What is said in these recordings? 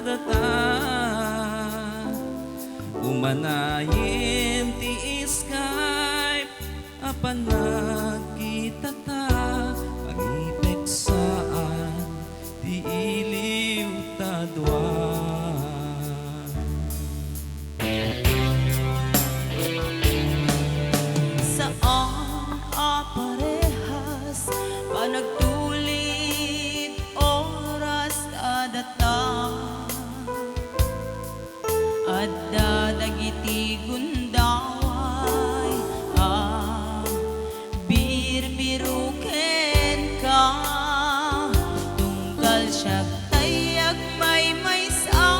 kadata. Umanayin ti Skype apan nagkita ta, pag-ipek saan ti iliw ta dua. Saan aparehas panagtulit oras kadata, adda dagiti gundaway birbiruken ka, tunggal siya tayag may sa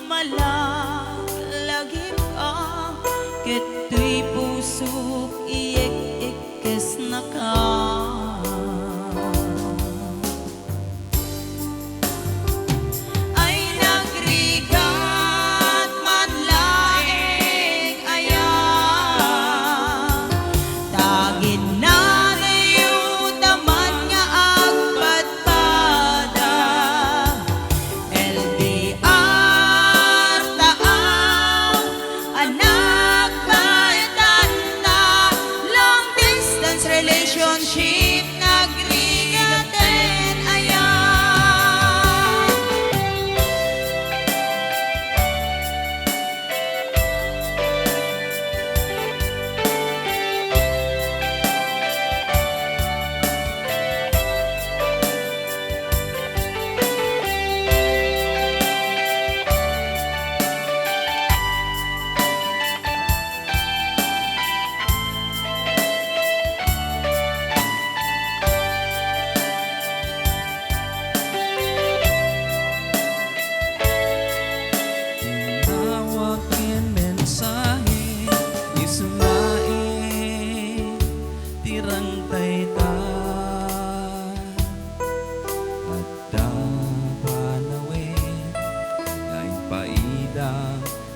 malaglagip ka, keto'y pusok iyek-ikes na ka. Relationship nagrigaten ayan.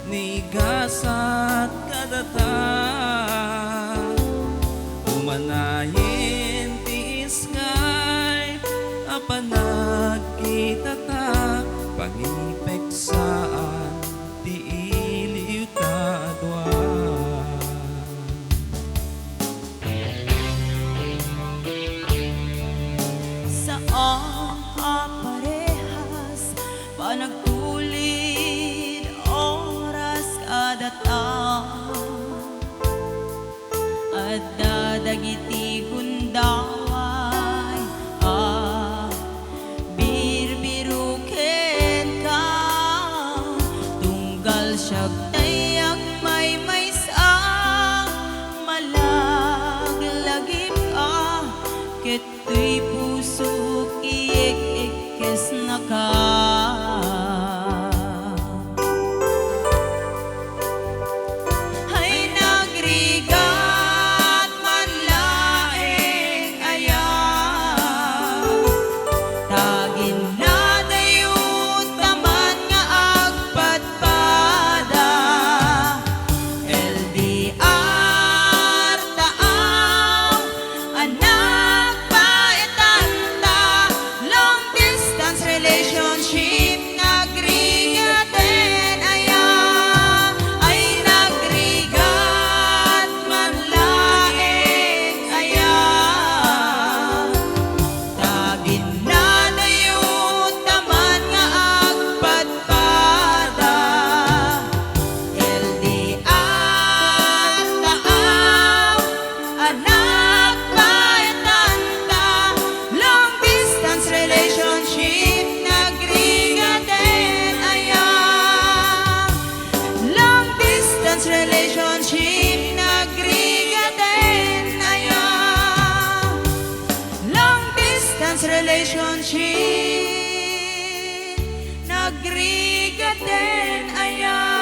Nigasat kadata, umanayin ti Skype apan nagkita ta, pag-ipek saan ti iliw ta dua. Saan aparehas panagtulit oras kadata, adda dagiti gundaway birbiruken ka, tunggal siyag tayag may sa malaglagip ka, keto'y pusok iyek-ikes na ka. Relationship nagrigaten ayan. Long distance relationship nagrigaten ayan.